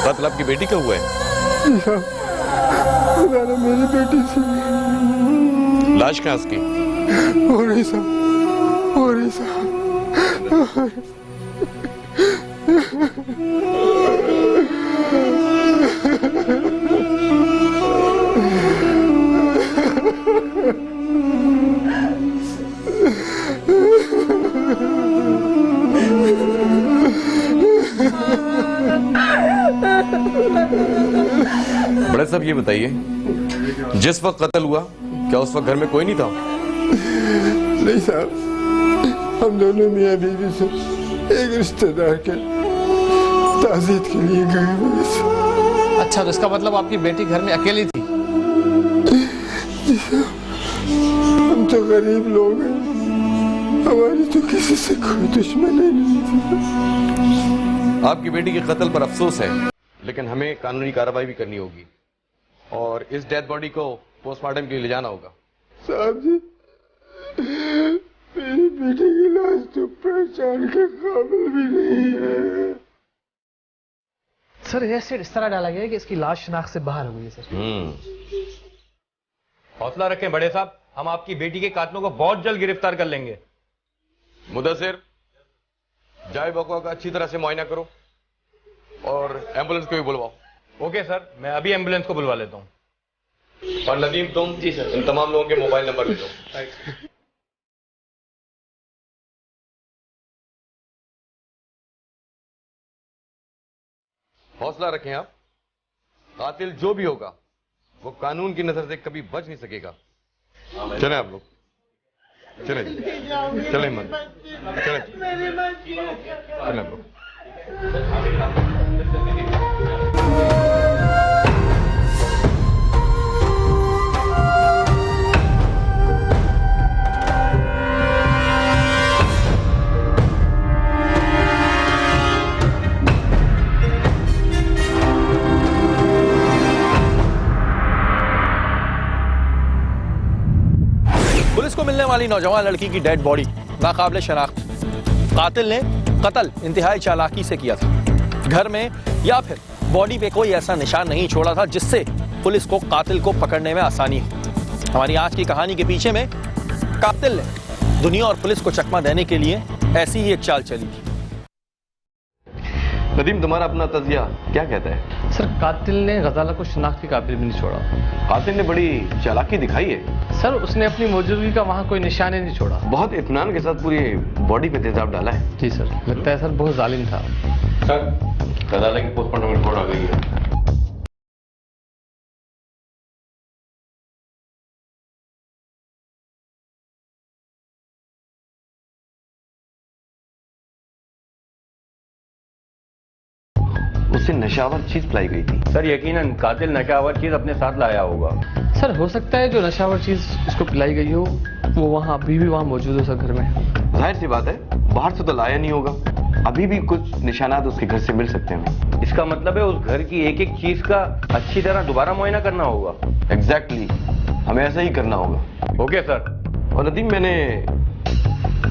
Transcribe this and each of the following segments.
कत्ल आपकी बेटी का हुआ है? मेरी बेटी से। लाश कहाँ उसकी? ओडिशा। बड़े साहब ये बताइए, जिस वक्त कत्ल हुआ क्या उस वक्त घर में कोई नहीं था? नहीं साहब, हम दोनों मियां बीवी से एक रिश्तेदार के ताज़ियत के लिए गए हुए थे। अच्छा, तो इसका मतलब आपकी बेटी घर में अकेली थी? हम तो गरीब लोग हैं, हमारी तो किसी से कोई दुश्मनी नहीं थी। आपकी बेटी के कत्ल पर अफसोस है, लेकिन हमें कानूनी कार्रवाई भी करनी होगी और इस डेड बॉडी को पोस्टमार्टम के लिए ले जाना होगा। साहब जी, मेरी बेटी की लाश तो पहचान के काबिल भी नहीं है। सर, एसिड इस तरह डाला गया है कि इसकी लाश शिनाख्त से बाहर हो गई है सर। हौसला रखें बड़े साहब, हम आपकी बेटी के कातिलों को बहुत जल्द गिरफ्तार कर लेंगे। मुदस्सिर, जाए बकवा का अच्छी तरह से मुआयना करो और एम्बुलेंस को भी बुलवाओ। ओके सर, मैं अभी एम्बुलेंस को बुलवा लेता हूँ। और नदीम, तुम जी सर इन तमाम लोगों के मोबाइल नंबर ले दो। हौसला रखें आप, कातिल जो भी होगा वो कानून की नजर से कभी बच नहीं सकेगा। चलें आप लोग, चलें जी, चलें मन, चलें आप लोग। पुलिस को मिलने वाली नौजवान लड़की की डेड बॉडी नाकाबिले शनाख्त, कातिल ने कत्ल इंतहाई चालाकी से किया था। घर में या फिर बॉडी पे कोई ऐसा निशान नहीं छोड़ा था जिससे पुलिस को कातिल को पकड़ने में आसानी हो। हमारी आज की कहानी के पीछे में कातिल ने दुनिया और पुलिस को चकमा देने के लिए ऐसी ही एक चाल चली थी। नदीम, तुम्हारा अपना तजिया क्या कहता है? सर, कातिल ने गजाला को शिनाख्त के काबिल भी नहीं छोड़ा। कातिल ने बड़ी चालाकी दिखाई है। सर, उसने अपनी मौजूदगी का वहाँ कोई निशान नहीं छोड़ा। बहुत इत्मीनान के साथ पूरी बॉडी पे तेजाब डाला है। जी सर, लगता है सर बहुत जालिम था। सर, गजाला की पोस्टमार्टम रिपोर्ट आ गई है। उसे नशावर चीज पिलाई गई थी। सर, यकीनन कातिल नशावर चीज अपने साथ लाया होगा। सर, हो सकता है जो नशावर चीज इसको पिलाई गई हो वो वहाँ अभी भी वहाँ मौजूद हो सर घर में। जाहिर सी बात है, बाहर से तो लाया नहीं होगा, अभी भी कुछ निशानात उसके घर से मिल सकते हैं। इसका मतलब है उस घर की एक एक चीज का अच्छी तरह दोबारा मुआयना करना होगा। एग्जैक्टली, हमें ऐसा ही करना होगा। Okay sir. और नदीम, मैंने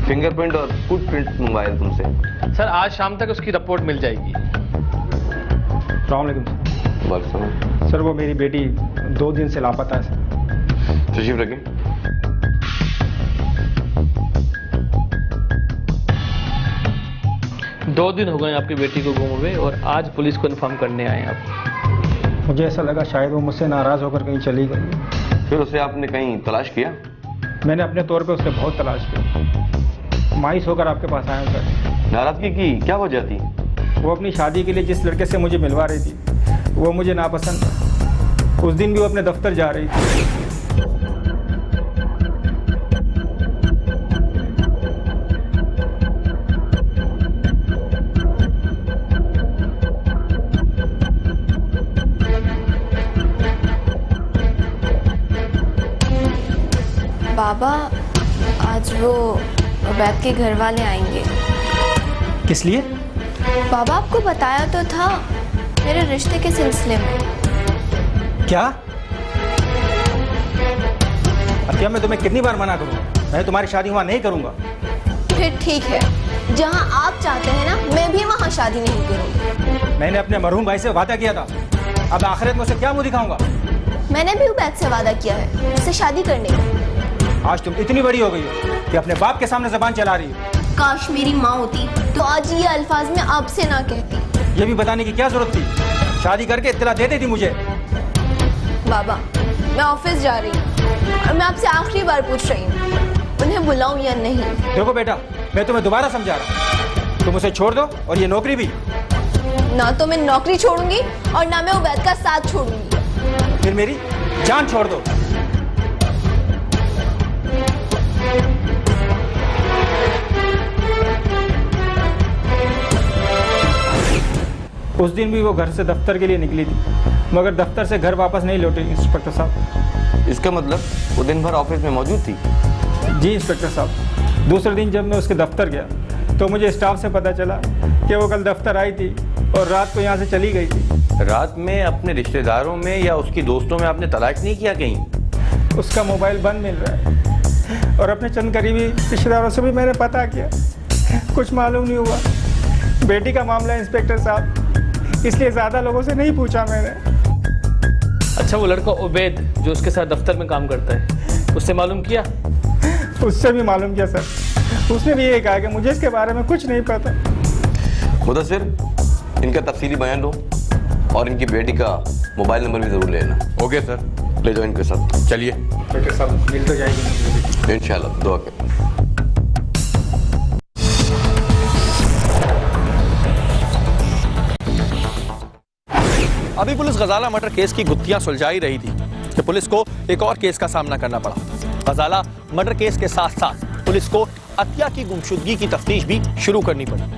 फिंगरप्रिंट और फुटप्रिंट मंगवाए तुमसे। सर, आज शाम तक उसकी रिपोर्ट मिल जाएगी। अस्सलाम वालेकुम वालेकुम। सर, वो मेरी बेटी 2 दिन से लापता है सर। तशरीफ रखें। दो दिन हो गए आपकी बेटी को गुम हुए और आज पुलिस को इन्फॉर्म करने आए आप। मुझे ऐसा लगा शायद वो मुझसे नाराज होकर कहीं चली गई। फिर उसे आपने कहीं तलाश किया? मैंने अपने तौर पे उसे बहुत तलाश किया, मायूस होकर आपके पास आया सर। नाराजगी की क्या वजह थी? वो अपनी शादी के लिए जिस लड़के से मुझे मिलवा रही थी वो मुझे नापसंद था। उस दिन भी वो अपने दफ्तर जा रही थी। बाबा, आज वो उबैद के घर वाले आएंगे। किस लिए? बाबा, आपको बताया तो था, मेरे रिश्ते के सिलसिले में। क्या? अतिया, मैं तुम्हें कितनी बार मना करूँगा, मैं तुम्हारी शादी वहाँ नहीं करूँगा। फिर ठीक है, जहाँ आप चाहते हैं ना, मैं भी वहाँ शादी नहीं करूँगी। मैंने अपने मरहूम भाई से वादा किया था, अब आखिरत में उसे क्या मुँह दिखाऊंगा? मैंने भी उबैद से वादा किया है उससे शादी करने का। आज तुम इतनी बड़ी हो गई हो कि अपने बाप के सामने जबान चला रही हो। काश मेरी माँ होती तो आज ये अल्फाज में आपसे ना कहती। ये भी बताने की क्या जरूरत थी? शादी करके इत्तला दे देती मुझे। बाबा, मैं ऑफिस जा रही हूँ और मैं आपसे आखिरी बार पूछ रही हूँ, उन्हें बुलाऊं या नहीं? देखो बेटा, मैं तुम्हें दोबारा समझा रहा हूँ, तुम उसे छोड़ दो और ये नौकरी भी। ना तो मैं नौकरी छोड़ूंगी और ना मैं उबैद का साथ छोड़ूंगी। फिर मेरी जान छोड़ दो। उस दिन भी वो घर से दफ्तर के लिए निकली थी, मगर दफ्तर से घर वापस नहीं लौटी इंस्पेक्टर साहब। इसका मतलब वो दिन भर ऑफिस में मौजूद थी? जी इंस्पेक्टर साहब, दूसरे दिन जब मैं उसके दफ्तर गया तो मुझे स्टाफ से पता चला कि वो कल दफ्तर आई थी और रात को यहाँ से चली गई थी। रात में अपने रिश्तेदारों में या उसकी दोस्तों में आपने तलाश नहीं किया कहीं? उसका मोबाइल बंद मिल रहा है और अपने चंद करीबी रिश्तेदारों से भी मैंने पता किया, कुछ मालूम नहीं हुआ। बेटी का मामला है इंस्पेक्टर साहब, इसलिए ज़्यादा लोगों से नहीं पूछा मैंने। अच्छा, वो लड़का उबैद जो उसके साथ दफ्तर में काम करता है, उससे मालूम किया? उससे भी मालूम किया सर, उसने भी ये कहा कि मुझे इसके बारे में कुछ नहीं पता। मुदस्सिर, इनका तफसीली बयान लो और इनकी बेटी का मोबाइल नंबर भी जरूर लेना। ओके सर, ले जाओ इनके साथ। चलिए इंस्पेक्टर साहब, मिल तो जाएगी इंशाल्लाह, दुआ करें। अभी पुलिस गजाला मर्डर केस की गुत्थियां सुलझा ही रही थी कि पुलिस को एक और केस का सामना करना पड़ा। गजाला मर्डर केस के साथ साथ पुलिस को अतिया की गुमशुदगी की तफ्तीश भी शुरू करनी पड़ी।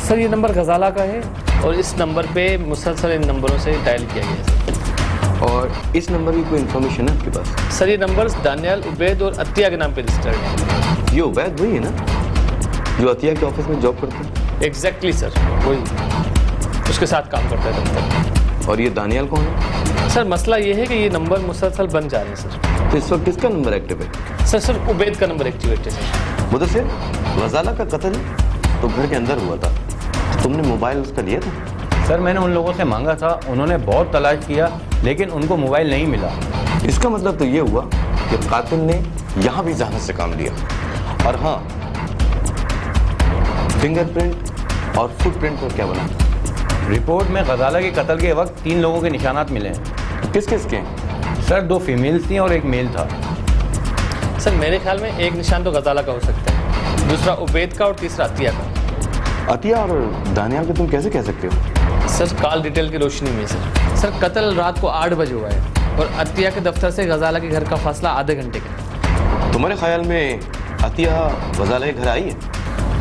सर, ये नंबर गजाला का है और इस नंबर पे मुसलसल इन नंबरों से डायल किया गया है। और इस नंबर की कोई इन्फॉर्मेशन है आपके पास? सर, ये नंबर्स दानियाल, उबैद और अतिया के नाम पे रजिस्टर्ड है। ये उबैद वही है ना जो अतिया के ऑफिस में जॉब करता है? एग्जैक्टली सर, वही उसके साथ काम करता है दफ्तर। और ये दानियाल कौन है? सर, मसला ये है कि ये नंबर मुसलसल बन जा रहे हैं सर। तो इस वक्त किसका नंबर एक्टिव है? सर उबैद का नंबर एक्टिवेट है सर। मुदस्सिर, गजाला का कत्ल तो घर के अंदर हुआ था, तो तुमने मोबाइल उसका लिया था? सर मैंने उन लोगों से मांगा था, उन्होंने बहुत तलाश किया लेकिन उनको मोबाइल नहीं मिला। इसका मतलब तो ये हुआ कि कातिल ने यहाँ भी जहानत से काम लिया। और हाँ, फिंगरप्रिंट और फुटप्रिंट पर क्या बना? रिपोर्ट में गजाला के कत्ल के वक्त 3 लोगों के निशानात मिले हैं। किस किस के? सर 2 फीमेल्स थी और 1 मेल था। सर, मेरे ख्याल में एक निशान तो गजाला का हो सकता है, दूसरा उबैद का और तीसरा अतिया का। अतिया और दानियाल को तुम कैसे कह सकते हो? सर, कॉल डिटेल की रोशनी में सर कत्ल रात को 8 बजे हुआ है और अतिया के दफ्तर से गजाला के घर का फासला आधे घंटे का। तुम्हारे ख्याल में अतिया गजाला के घर आई है?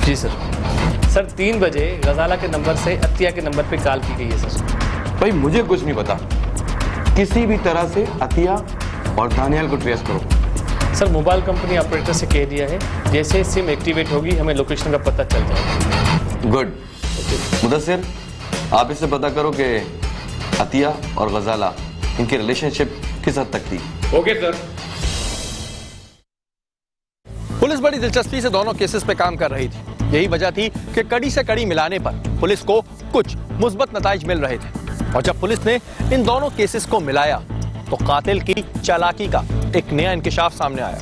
जी सर 3 बजे गजाला के नंबर से अतिया के नंबर पे कॉल की गई है सर। भाई मुझे कुछ नहीं पता, किसी भी तरह से अतिया और दानियाल को ट्रेस करो। सर, मोबाइल कंपनी ऑपरेटर से कह दिया है, जैसे सिम एक्टिवेट होगी हमें लोकेशन का पता चल जाएगा। गुड। मुदस्सिर, आप इससे पता करो कि अतिया और गजाला इनकी रिलेशनशिप किस हद तक थी। Okay sir. पुलिस बड़ी दिलचस्पी से दोनों केसेस पे काम कर रही थी। यही वजह थी कि कड़ी से कड़ी मिलाने पर पुलिस को कुछ मुस्बत नताइज मिल रहे थे। और जब पुलिस ने इन दोनों केसेस को मिलाया तो कातिल की चालाकी का एक नया इंकिशाफ सामने आया।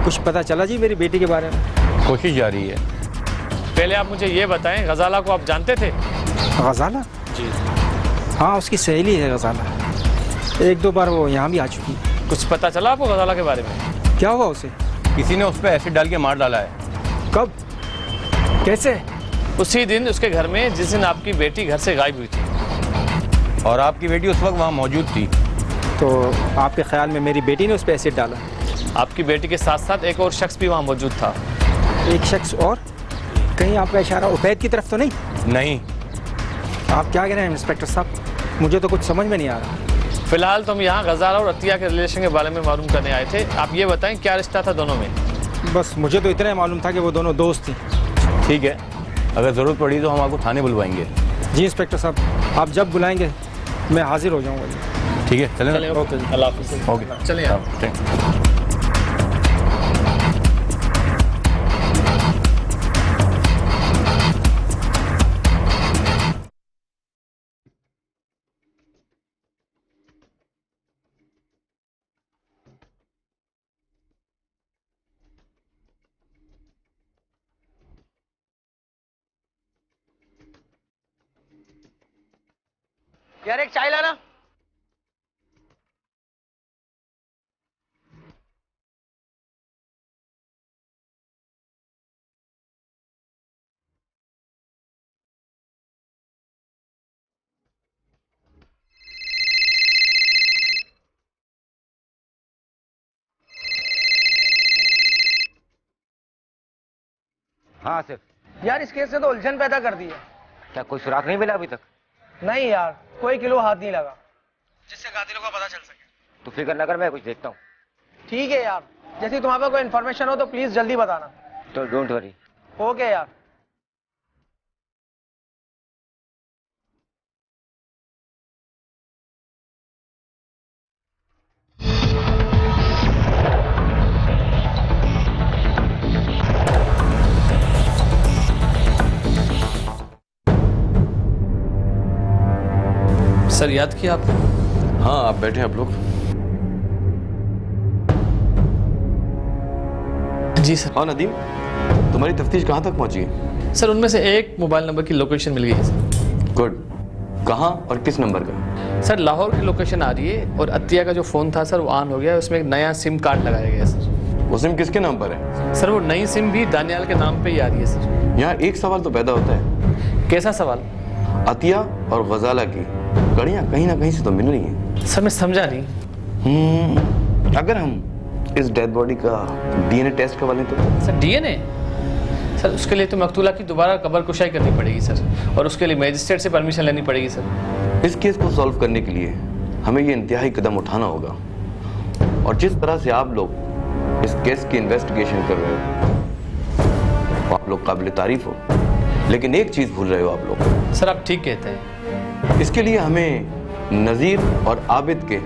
कुछ पता चला जी मेरी बेटी के बारे में? कोशिश जारी है। पहले आप मुझे ये बताएं, गजाला को आप जानते थे? गजाला? जी। हाँ, उसकी सहेली है गजाला। एक दो बार वो यहाँ भी आ चुकी है। कुछ पता चला आपको गजाला के बारे में? क्या हुआ उसे? किसी ने उस पर एसिड डाल के मार डाला है। कब? कैसे? उसी दिन उसके घर में जिस दिन आपकी बेटी घर से गायब हुई थी। और आपकी बेटी उस वक्त वहाँ मौजूद थी। तो आपके ख्याल में मेरी बेटी ने उस पर एसिड डाला? आपकी बेटी के साथ साथ एक और शख्स भी वहाँ मौजूद था। एक शख्स और? कहीं आपका इशारा उबैद की तरफ तो नहीं? नहीं। आप क्या कह रहे हैं इंस्पेक्टर साहब? मुझे तो कुछ समझ में नहीं आ रहा। फिलहाल तो हम यहाँ गजाला और अतिया के रिलेशन के बारे में मालूम करने आए थे। आप ये बताएं क्या रिश्ता था दोनों में? बस मुझे तो इतना ही मालूम था कि वो दोनों दोस्त थी। ठीक है, अगर ज़रूरत पड़ी तो हम आपको थाने बुलवाएंगे। जी इंस्पेक्टर साहब, आप जब बुलाएंगे मैं हाजिर हो जाऊँगा। ठीक है, चलें। चलिए, ओके, अल्लाह हाफिज़। ओके, चलिए आप। यार एक चाय लाना। हाँ सर। यार इस केस से तो उलझन पैदा कर दी है। क्या कोई सुराग नहीं मिला अभी तक? नहीं यार, कोई किलो हाथ नहीं लगा जिससे कातिलों का पता चल सके। तो फिक्र न कर, मैं कुछ देखता हूँ। ठीक है यार, जैसे तुम्हारे पास कोई इन्फॉर्मेशन हो तो प्लीज जल्दी बताना। तो डोंट वरी। ओके यार। सर याद किया आपने? हाँ, आप बैठे आप लोग। जी सर। हाँ नदीम, तुम्हारी तफ्तीश कहाँ तक पहुँची है? सर उनमें से एक मोबाइल नंबर की लोकेशन मिल गई है सर। गुड। कहाँ और किस नंबर का? सर लाहौर की लोकेशन आ रही है और अतिया का जो फ़ोन था सर वो ऑन हो गया है, उसमें एक नया सिम कार्ड लगाया गया है सर। वो सिम किसके नाम पर है? सर वो नई सिम भी दानियाल के नाम पे ही आ रही है सर। यहाँ एक सवाल तो पैदा होता है। कैसा सवाल? अतिया और गजाला की कड़ियाँ कहीं ना कहीं से तो मिल रही हैं। सर मैं समझा नहीं। अगर हम इस डेड बॉडी का डीएनए टेस्ट करवा लें तो? Sir DNA? सर उसके लिए तो मकतूला की दोबारा कब्र कुशाई करनी पड़ेगी सर, और उसके लिए मजिस्ट्रेट से परमिशन लेनी पड़ेगी सर। इस केस को सॉल्व करने के लिए हमें ये इंतहाई कदम उठाना होगा, और जिस तरह से आप लोग इस केस की इन्वेस्टिगेशन कर रहे हो आप लोग काबिल तारीफ हो, लेकिन एक चीज भूल रहे हो आप लोग। सर आप ठीक कहते हैं। इसके लिए हमें नज़ीर और आबिद के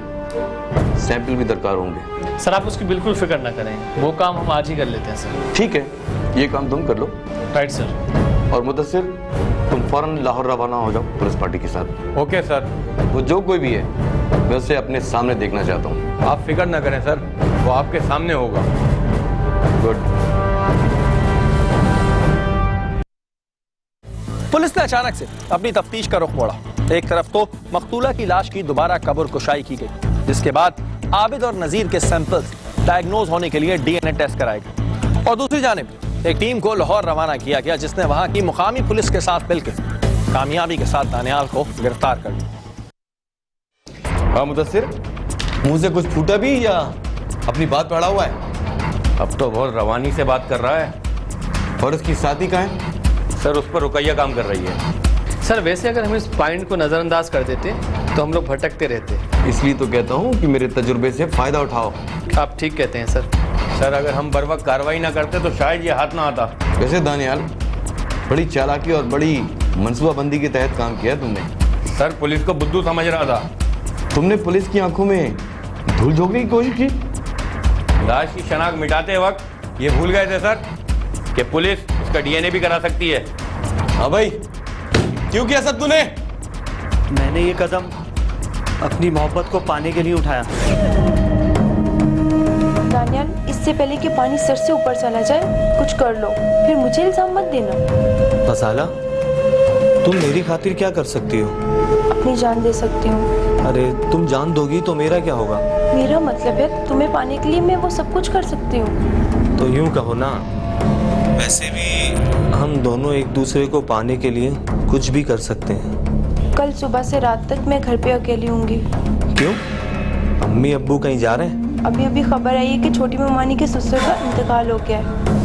सैंपल भी दरकार होंगे। सर आप उसकी बिल्कुल फिक्र ना करें, वो काम हम आज ही कर लेते हैं सर। ठीक है, ये काम तुम कर लो। Right sir. और मुदस्सिर, तुम फौरन लाहौर रवाना हो जाओ पुलिस पार्टी के साथ। Okay sir. वो जो कोई भी है मैं उसे अपने सामने देखना चाहता हूँ। आप फिक्र ना करें सर, वो आपके सामने होगा। गुड। पुलिस ने अचानक से अपनी तफ्तीश का रुख मोड़ा। एक तरफ तो मकतूला की लाश की दोबारा कब्र कुशाई की गई, जिसके बाद आबिद और नजीर के सैंपल्स डायग्नोज होने के लिए डीएनए टेस्ट कराए गए, और दूसरी जानिब एक टीम को लाहौर रवाना किया गया, जिसने वहां की मुकामी पुलिस के साथ मिलकर कामयाबी के साथ दानियाल को गिरफ्तार कर लिया। हाँ मुदस्सिर, मुंह से कुछ फूटा भी या अपनी बात पड़ा हुआ है? अब तो बहुत रवानी से बात कर रहा है। और उसकी साथी कहाँ है? सर उस पर रुकैया काम कर रही है। सर वैसे अगर हम इस पॉइंट को नज़रअंदाज कर देते तो हम लोग भटकते रहते। इसलिए तो कहता हूँ कि मेरे तजुर्बे से फायदा उठाओ। आप ठीक कहते हैं सर। सर अगर हम बर वक्त कार्रवाई ना करते तो शायद ये हाथ ना आता। वैसे दानियाल, बड़ी चालाकी और बड़ी मनसूबाबंदी के तहत काम किया तुमने। सर पुलिस को बुद्धू समझ रहा था। तुमने पुलिस की आंखों में धूल झोंकने की कोशिश की। लाश की शनाख्त मिटाते वक्त ये भूल गए थे सर कि पुलिस इसका डीएनए भी करा सकती है। हाँ भाई, क्यों किया सब तूने? मैंने ये कदम अपनी मोहब्बत को पाने के लिए उठाया। दानियाल, इस इससे पहले कि पानी सर से ऊपर चला जाए कुछ कर लो, फिर मुझे इल्जाम मत देना। गजाला, तुम मेरी खातिर क्या कर सकती हो? अपनी जान दे सकती हूँ। अरे तुम जान दोगी तो मेरा क्या होगा? मेरा मतलब है तुम्हें पाने के लिए मैं वो सब कुछ कर सकती हूँ। तो यूं कहो ना, वैसे भी हम दोनों एक दूसरे को पाने के लिए कुछ भी कर सकते हैं। कल सुबह से रात तक मैं घर पे अकेली होंगी। क्यों? अम्मी अब्बू कहीं जा रहे हैं? अभी अभी खबर आई है कि छोटी ममानी के ससुर का इंतकाल हो गया है।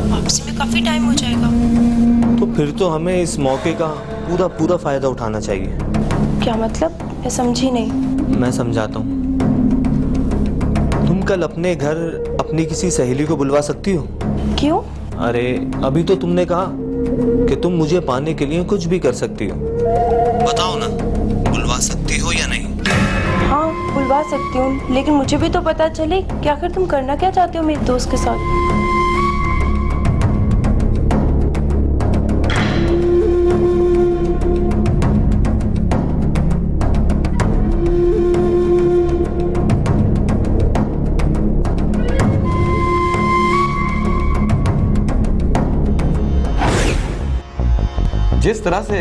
वापसी में काफी टाइम हो जाएगा। तो फिर तो हमें इस मौके का पूरा फायदा उठाना चाहिए। क्या मतलब? मैं समझी नहीं। मैं समझाता हूँ। तुम कल अपने घर अपनी किसी सहेली को बुलवा सकती हो। क्यों? अरे अभी तो तुमने कहा कि तुम मुझे पाने के लिए कुछ भी कर सकती हो। बताओ ना, बुलवा सकती हो या नहीं? हाँ, बुलवा सकती हूँ, लेकिन मुझे भी तो पता चले कि आखिर तुम करना क्या चाहते हो मेरे दोस्त के साथ। जिस तरह से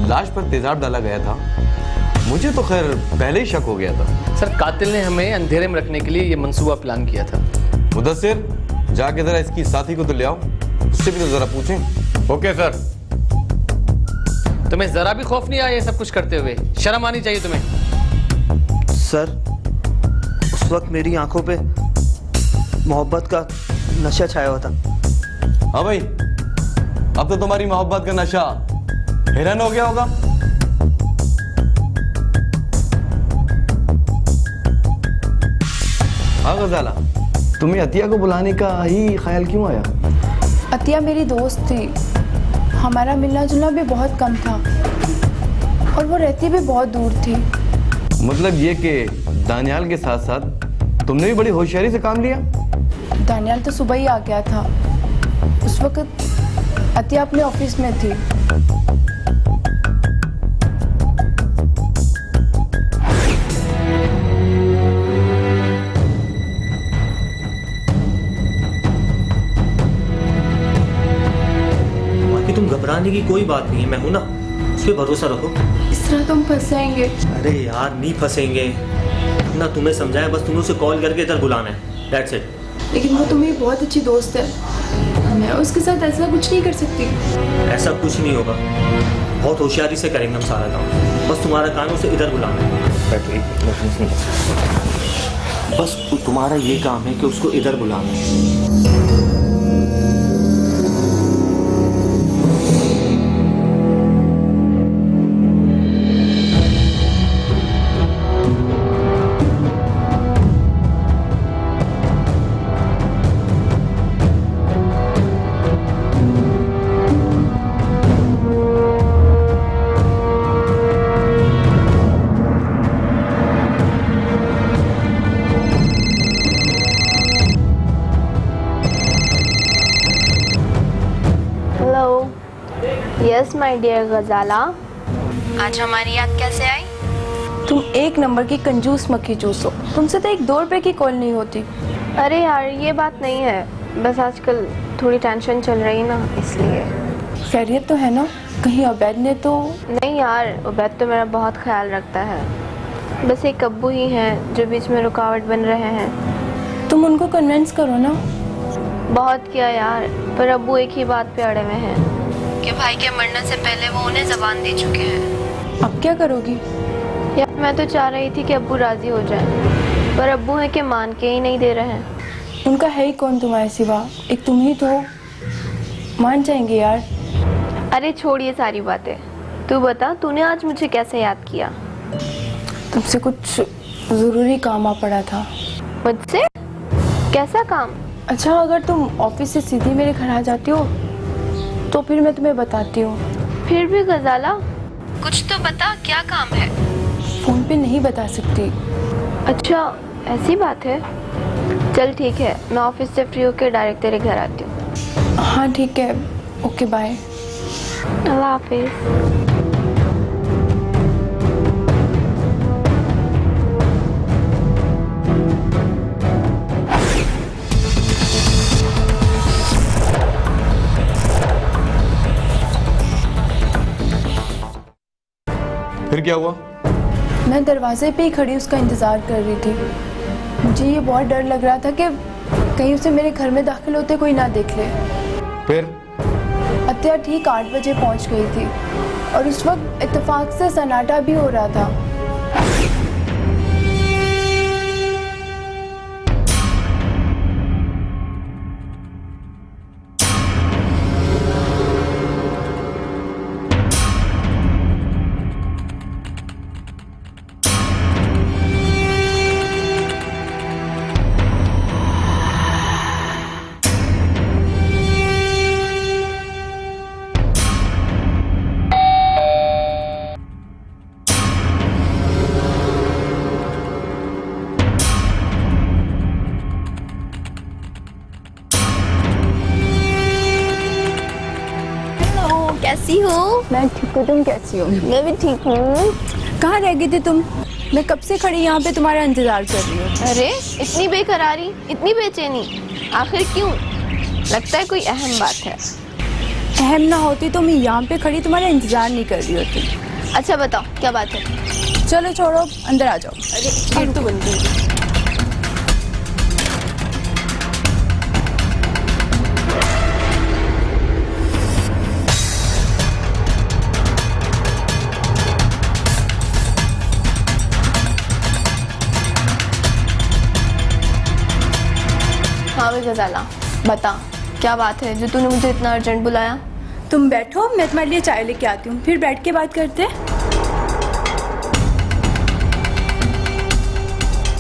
लाश पर तेजाब डाला गया था, मुझे तो खैर पहले ही शक हो गया था। सर कातिल ने हमें अंधेरे में रखने के लिए ये मंसूबा प्लान किया था। मुदस्सिर, जाके जरा इसकी साथी को तो ले आओ, उससे भी तो जरा पूछें। Okay sir. तुम्हें जरा भी खौफ नहीं आया ये सब कुछ करते हुए? शर्म आनी चाहिए तुम्हें। सर, उस वक्त मेरी आंखों पे मोहब्बत का नशा छाया हुआ था। हाँ भाई, अब तो तुम्हारी मोहब्बत का नशा हिरन हो गया होगा। हाँ गजाला, तुम्हें अतिया को बुलाने का ही ख्याल क्यों आया? अतिया मेरी दोस्त थी, हमारा मिलना जुलना भी बहुत कम था और वो रहती भी बहुत दूर थी। मतलब ये कि दानियाल के साथ साथ तुमने भी बड़ी होशियारी से काम लिया। दानियाल तो सुबह ही आ गया था। उस वक्त अतिया अपने ऑफिस में थी। बाकी तुम घबराने की कोई बात नहीं है, मैं हूं ना, उस पर भरोसा रखो। इस तरह तुम फंस जाएंगे। अरे यार नहीं फंसेंगे ना, तुम्हें समझाया, बस तुम्हें उसे कॉल करके इधर बुलाना है, दैट्स इट। लेकिन वो तुम्हें बहुत अच्छी दोस्त है, मैं उसके साथ ऐसा कुछ नहीं कर सकती। ऐसा कुछ नहीं होगा, बहुत होशियारी से करेंगे हम सारा काम। बस तुम्हारा काम उसे इधर बुलाना है। बस तुम्हारा ये काम है कि उसको इधर बुलाना है। यस माय डियर गजाला, आज हमारी याद कैसे आई? तुम एक नंबर की कंजूस मक्खी चूस हो, तुमसे तो 1-2 रुपए की कॉल नहीं होती। अरे यार ये बात नहीं है, बस आजकल थोड़ी टेंशन चल रही ना, इसलिए। खैरियत तो है ना? कहीं अवैध ने तो नहीं यार, उबैद तो मेरा बहुत ख्याल रखता है, बस एक अब्बू ही हैं जो बीच में रुकावट बन रहे हैं। तुम उनको कन्विंस करो ना। बहुत किया यार, पर अब्बू एक ही बात पे अड़े हुए हैं कि भाई के मरने से पहले वो उन्हें ज़बान दे चुके हैं। अब क्या करोगी? यार मैं तो चाह रही थी कि अब्बू राजी हो जाए, पर अब्बू है कि मान के ही नहीं दे रहे हैं। उनका है ही कौन तुम्हारे सिवा, एक तुम ही तो हो, मान जाएंगे यार। अरे छोड़ ये सारी बातें, तू बता तूने आज मुझे कैसे याद किया? तुमसे कुछ ज़रूरी काम आ पड़ा था। मुझसे? कैसा काम? अच्छा, अगर तुम ऑफिस से सीधी मेरे घर आ जाती हो तो फिर मैं तुम्हें बताती हूँ। फिर भी गजाला कुछ तो बता, क्या काम है? फोन पे नहीं बता सकती। अच्छा ऐसी बात है, चल ठीक है, मैं ऑफिस से फ्री होकर डायरेक्ट तेरे घर आती हूँ। हाँ ठीक है, ओके बाय। अल्लाह हाफिज। फिर क्या हुआ? मैं दरवाजे पे ही खड़ी उसका इंतज़ार कर रही थी। मुझे ये बहुत डर लग रहा था कि कहीं उसे मेरे घर में दाखिल होते कोई ना देख ले। फिर? अत्या ठीक 8 बजे पहुंच गई थी और उस वक्त इत्तेफाक से सन्नाटा भी हो रहा था। कैसी हो? मैं ठीक हूँ, तुम कैसी हो? मैं भी ठीक हूँ। कहाँ रह गई थी तुम? मैं कब से खड़ी यहाँ पे तुम्हारा इंतजार कर रही हूँ। अरे इतनी बेकरारी, इतनी बेचैनी, आखिर क्यों? लगता है कोई अहम बात है। अहम ना होती तो मैं यहाँ पे खड़ी तुम्हारा इंतजार नहीं कर रही होती। अच्छा बताओ क्या बात है? चलो छोड़ो, अंदर आ जाओ। अरे गेट तो बंद कर दो। हाँ भाई गजाला, बता क्या बात है जो तूने मुझे इतना अर्जेंट बुलाया? तुम बैठो, मैं तुम्हारे लिए चाय लेके आती हूँ, फिर बैठ के बात करते हैं।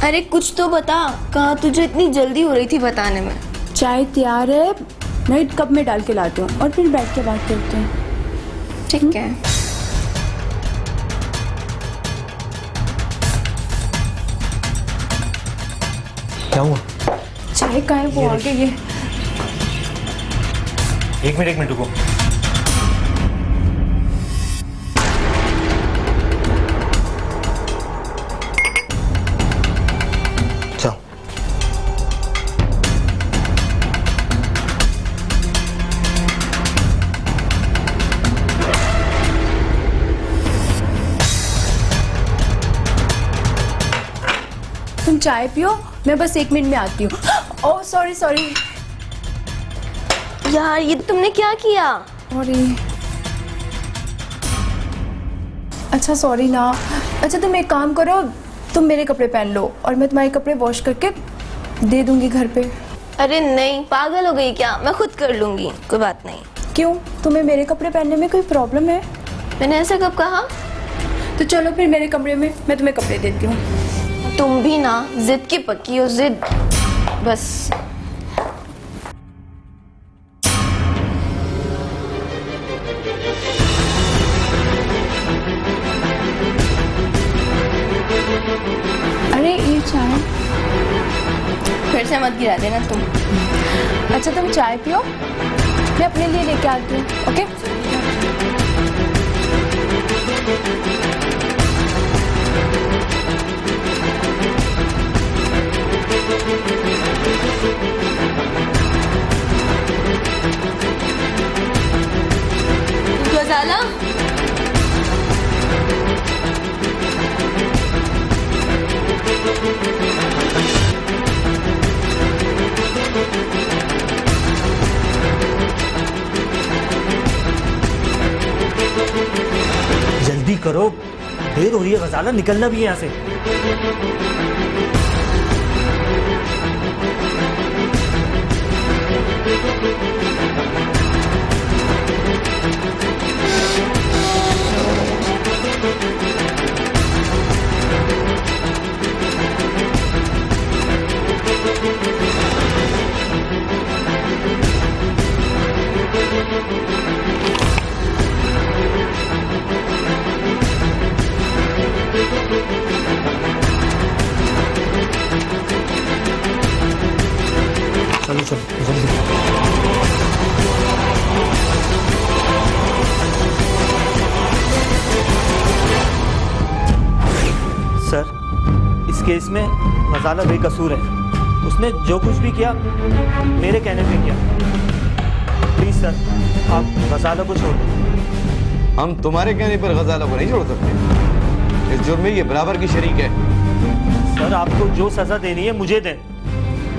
अरे कुछ तो बता, कहाँ तुझे इतनी जल्दी हो रही थी बताने में? चाय तैयार है, मैं कप में डाल के लाती हूँ और फिर बैठ के बात करते हैं। ठीक है। क्या हुआ? चाय कहाँ है? वो आ गई है। एक मिनट रुको। चलो। तुम चाय पियो, मैं बस 1 मिनट में आती हूँ। ओह सॉरी सॉरी यार ये तुमने क्या किया? सॉरी। अच्छा सॉरी ना। अच्छा तुम एक काम करो, तुम मेरे कपड़े पहन लो और मैं तुम्हारे कपड़े वॉश करके दे दूंगी घर पे। अरे नहीं, पागल हो गई क्या? मैं खुद कर लूंगी, कोई बात नहीं। क्यों, तुम्हें मेरे कपड़े पहनने में कोई प्रॉब्लम है? मैंने ऐसा कब कहा? तो चलो फिर मेरे कमरे में, मैं तुम्हें कपड़े देती हूँ। तुम भी ना जिद की पक्की हो, जिद बस। अरे ये चाय फिर से मत गिरा देना तुम। अच्छा तुम चाय पियो, मैं अपने लिए लेके आती हूँ। ओके गजाला जल्दी करो, देर हो रही है गजाला, निकलना भी है यहाँ से। चलो चलो जल्दी। सर, इस केस में गजाला बेकसूर है। उसने जो कुछ भी किया मेरे कहने पे किया। प्लीज सर, आप गजाला को छोड़ दो। हम तुम्हारे कहने पर गजाला को नहीं छोड़ सकते। इस जुर्म में ये बराबर की शरीक है। सर आपको जो सजा देनी है मुझे दें।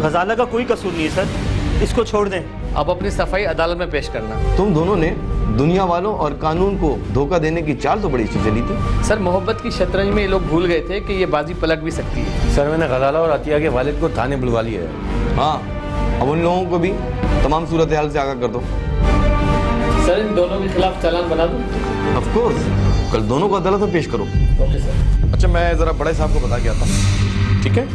गजाला का कोई कसूर नहीं है सर, इसको छोड़ दें। अब अपनी सफाई अदालत में पेश करना। तुम दोनों ने दुनिया वालों और कानून को धोखा देने की चाल तो बड़ी अच्छी चली थी। सर मोहब्बत की शतरंज में ये लोग भूल गए थे कि ये बाजी पलट भी सकती है। सर मैंने गजाला और अतिया के वालिद को थाने बुलवा लिया है। हाँ, अब उन लोगों को भी तमाम सूरत हाल से आगाह कर दो। सर इन दोनों के खिलाफ चालान बना दूं? ऑफ कोर्स, कल दोनों को अदालत में पेश करो। Okay sir. अच्छा, मैं जरा बड़े साहब को बता के आता हूँ, ठीक है?